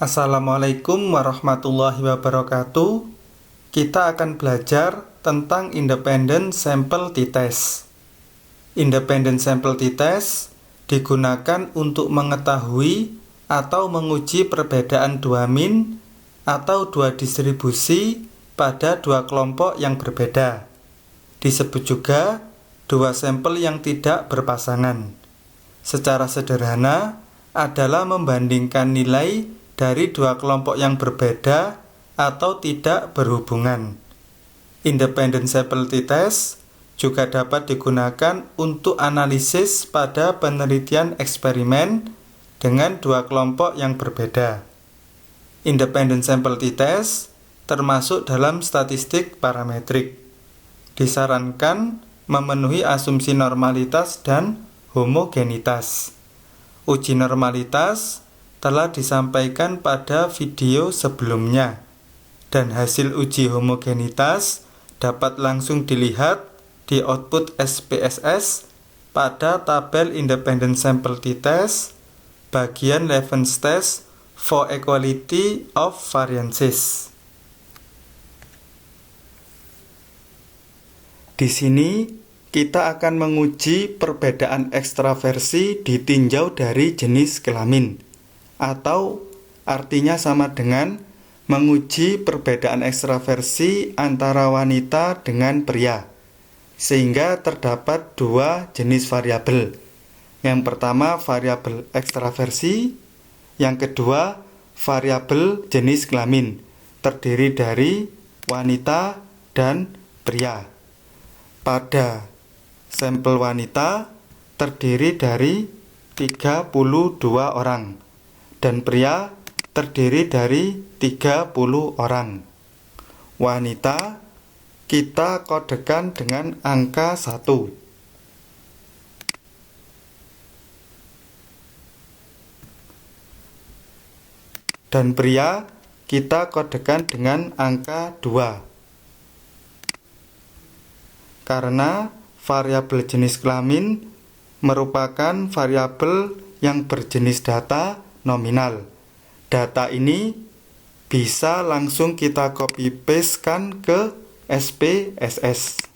Assalamualaikum warahmatullahi wabarakatuh. Kita akan belajar tentang independent sample t-test. Independent sample t-test digunakan untuk mengetahui atau menguji perbedaan dua mean atau dua distribusi pada dua kelompok yang berbeda. Disebut juga dua sampel yang tidak berpasangan. Secara sederhana adalah membandingkan nilai dari dua kelompok yang berbeda atau tidak berhubungan. Independent sample t-test juga dapat digunakan untuk analisis pada penelitian eksperimen dengan dua kelompok yang berbeda. Independent sample t-test termasuk dalam statistik parametrik. Disarankan memenuhi asumsi normalitas dan homogenitas. Uji normalitas telah disampaikan pada video sebelumnya, dan hasil uji homogenitas dapat langsung dilihat di output SPSS pada tabel Independent Sample T-Test bagian Levens Test for Equality of Variances. Di sini kita akan menguji perbedaan ekstraversi ditinjau dari jenis kelamin, atau artinya sama dengan menguji perbedaan ekstraversi antara wanita dengan pria, sehingga terdapat dua jenis variabel. Yang pertama variabel ekstraversi, yang kedua variabel jenis kelamin, terdiri dari wanita dan pria. Pada sampel wanita terdiri dari 32 orang, dan pria terdiri dari 30 orang. Wanita kita kodekan dengan angka 1. Dan pria kita kodekan dengan angka 2. Karena variabel jenis kelamin merupakan variabel yang berjenis data nominal. Data ini bisa langsung kita copy paste-kan ke SPSS.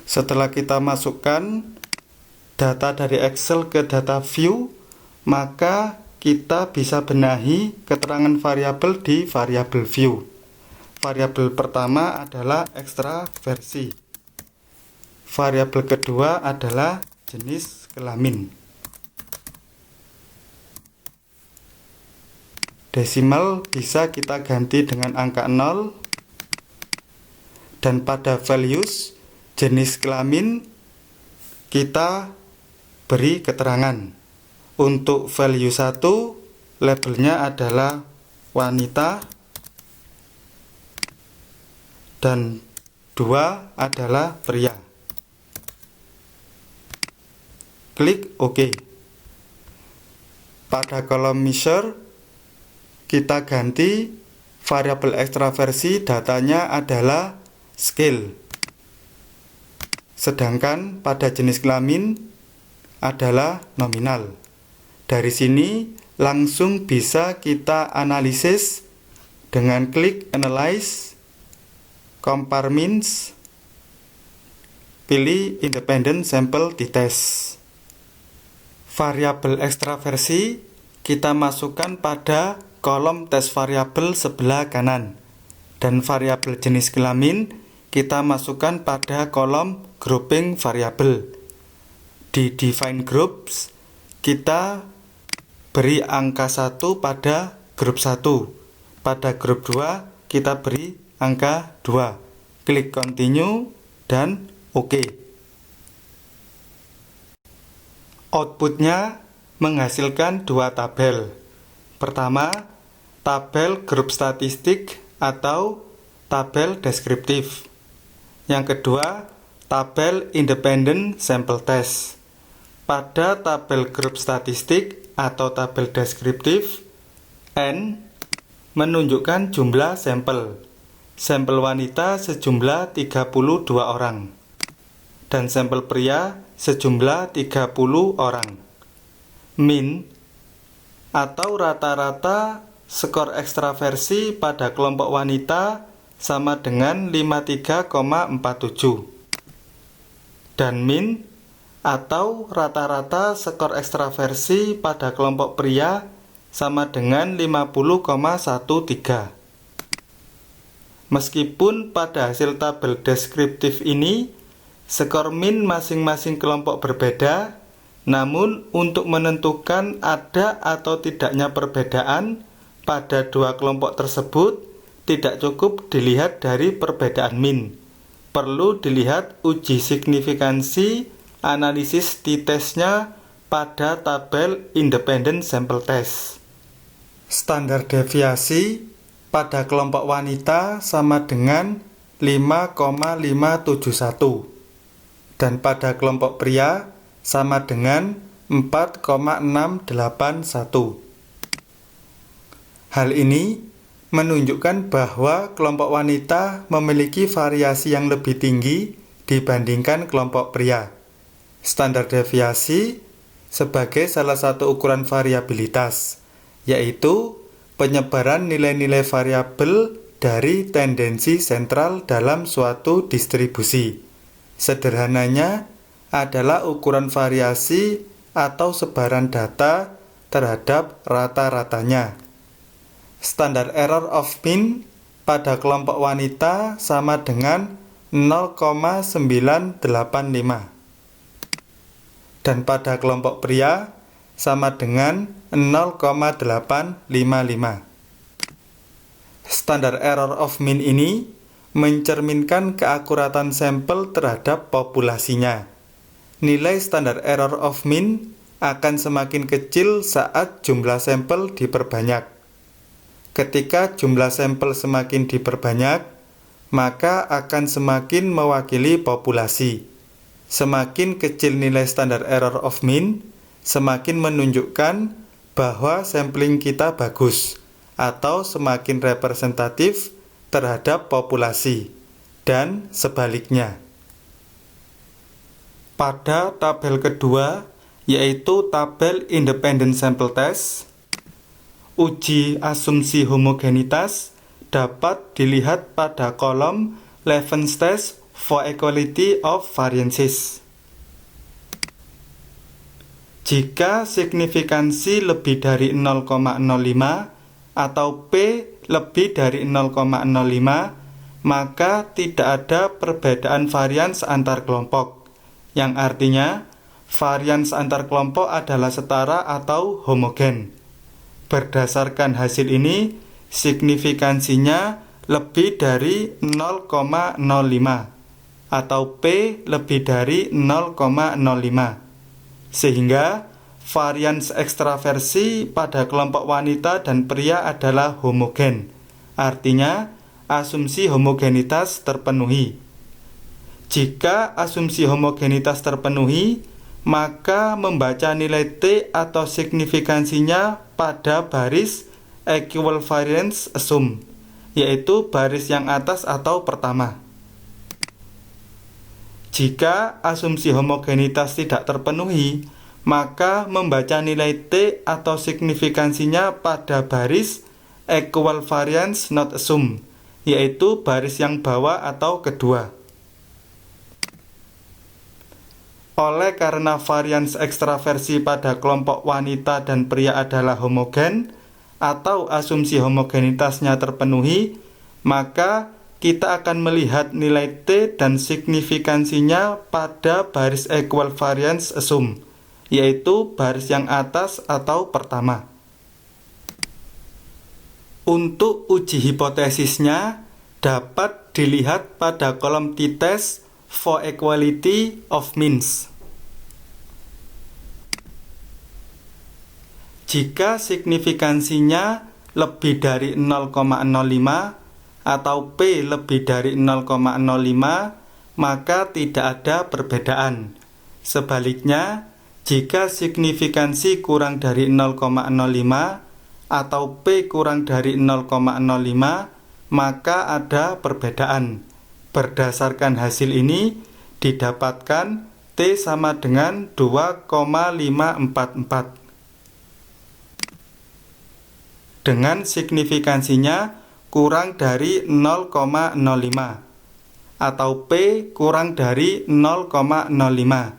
Setelah kita masukkan data dari Excel ke data view, maka kita bisa benahi keterangan variabel di variabel view. Variabel pertama adalah ekstraversi. Variabel kedua adalah jenis kelamin. Desimal bisa kita ganti dengan angka 0, dan pada values jenis kelamin kita beri keterangan. Untuk value 1 labelnya adalah wanita, dan 2 adalah pria. Klik OK. Pada kolom measure kita ganti variabel ekstraversi, datanya adalah scale. Sedangkan pada jenis kelamin adalah nominal. Dari sini langsung bisa kita analisis dengan klik Analyze, Compare Means, pilih Independent Sample Dites. Variabel ekstraversi kita masukkan pada kolom tes variabel sebelah kanan, dan variabel jenis kelamin kita masukkan pada kolom grouping variabel. Di Define Groups kita beri angka 1 pada grup 1. Pada grup 2 kita beri angka 2. Klik Continue dan OK. Outputnya menghasilkan dua tabel. Pertama, tabel grup statistik atau tabel deskriptif. Yang kedua, tabel independent sample test. Pada tabel grup statistik atau tabel deskriptif, N menunjukkan jumlah sampel. Sampel wanita sejumlah 32 orang dan sampel pria sejumlah 30 orang. Min atau rata-rata skor ekstraversi pada kelompok wanita sama dengan 53,47. Dan min atau rata-rata skor ekstraversi pada kelompok pria sama dengan 50,13. Meskipun pada hasil tabel deskriptif ini skor min masing-masing kelompok berbeda, namun untuk menentukan ada atau tidaknya perbedaan pada dua kelompok tersebut tidak cukup dilihat dari perbedaan min. Perlu dilihat uji signifikansi analisis t-testnya pada tabel independent sample test. Standar deviasi pada kelompok wanita sama dengan 5,571 dan pada kelompok pria sama dengan 4,681. Hal ini menunjukkan bahwa kelompok wanita memiliki variasi yang lebih tinggi dibandingkan kelompok pria. Standar deviasi sebagai salah satu ukuran variabilitas, yaitu penyebaran nilai-nilai variabel dari tendensi sentral dalam suatu distribusi. Sederhananya adalah ukuran variasi atau sebaran data terhadap rata-ratanya. Standar error of mean pada kelompok wanita sama dengan 0,985 dan pada kelompok pria sama dengan 0,855. Standar error of mean ini mencerminkan keakuratan sampel terhadap populasinya. Nilai standar error of mean akan semakin kecil saat jumlah sampel diperbanyak. Ketika jumlah sampel semakin diperbanyak, maka akan semakin mewakili populasi. Semakin kecil nilai standar error of mean, semakin menunjukkan bahwa sampling kita bagus atau semakin representatif terhadap populasi, dan sebaliknya. Pada tabel kedua, yaitu tabel independent sample test, uji asumsi homogenitas dapat dilihat pada kolom Levens test for equality of variances. Jika signifikansi lebih dari 0,05 atau P lebih dari 0,05, maka tidak ada perbedaan varians antar kelompok, yang artinya varians antar kelompok adalah setara atau homogen. Berdasarkan hasil ini, signifikansinya lebih dari 0,05 atau P lebih dari 0,05. Sehingga varians ekstraversi pada kelompok wanita dan pria adalah homogen. Artinya, asumsi homogenitas terpenuhi. Jika asumsi homogenitas terpenuhi, maka membaca nilai T atau signifikansinya pada baris equivariance assume, yaitu baris yang atas atau pertama. Jika asumsi homogenitas tidak terpenuhi, maka membaca nilai T atau signifikansinya pada baris equal variance not assumed, yaitu baris yang bawah atau kedua. Oleh karena varians ekstraversi pada kelompok wanita dan pria adalah homogen atau asumsi homogenitasnya terpenuhi, maka kita akan melihat nilai T dan signifikansinya pada baris equal variance assumed, yaitu baris yang atas atau pertama. Untuk uji hipotesisnya dapat dilihat pada kolom t-test for equality of means. Jika signifikansinya lebih dari 0,05 atau P lebih dari 0,05, maka tidak ada perbedaan. Sebaliknya, jika signifikansi kurang dari 0,05 atau P kurang dari 0,05, maka ada perbedaan. Berdasarkan hasil ini, didapatkan T sama dengan 2,544. Dengan signifikansinya kurang dari 0,05 atau P kurang dari 0,05,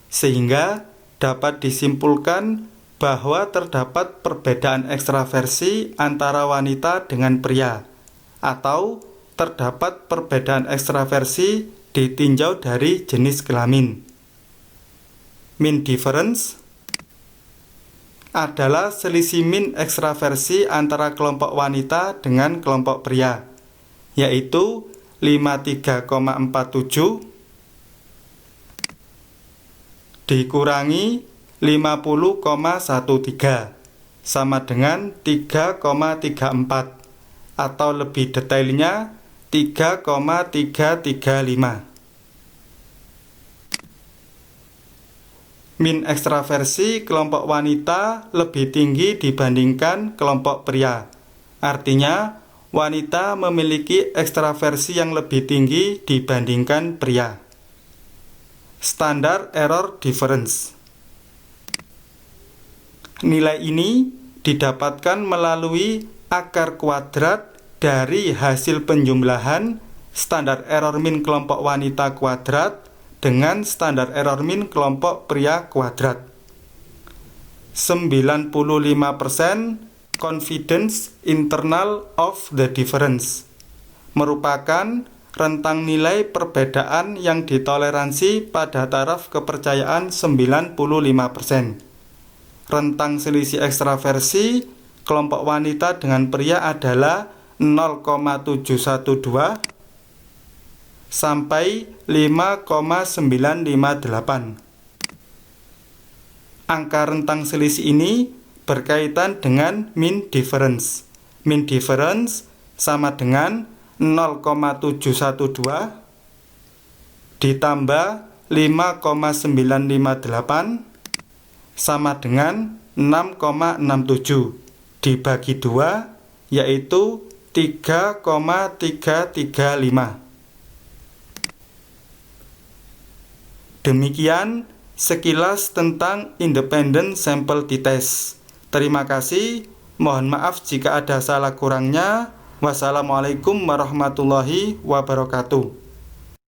sehingga dapat disimpulkan bahwa terdapat perbedaan ekstraversi antara wanita dengan pria, atau terdapat perbedaan ekstraversi ditinjau dari jenis kelamin. Mean difference adalah selisih min ekstraversi antara kelompok wanita dengan kelompok pria, yaitu 53,47 dikurangi 50,13 sama dengan 3,34, atau lebih detailnya 3,335. Min ekstraversi kelompok wanita lebih tinggi dibandingkan kelompok pria. Artinya, wanita memiliki ekstraversi yang lebih tinggi dibandingkan pria. Standar error difference. Nilai ini didapatkan melalui akar kuadrat dari hasil penjumlahan standar error min kelompok wanita kuadrat dengan standar error min kelompok pria kuadrat. 95% confidence interval of the difference merupakan rentang nilai perbedaan yang ditoleransi pada taraf kepercayaan 95%. Rentang selisih ekstraversi kelompok wanita dengan pria adalah 0,712 sampai 5,958. Angka rentang selisih ini berkaitan dengan mean difference. Mean difference sama dengan 0,712 ditambah 5,958 sama dengan 6,67 dibagi 2, yaitu 3,335. Demikian sekilas tentang independent sample t-test. Terima kasih. Mohon maaf jika ada salah kurangnya. Wassalamualaikum warahmatullahi wabarakatuh.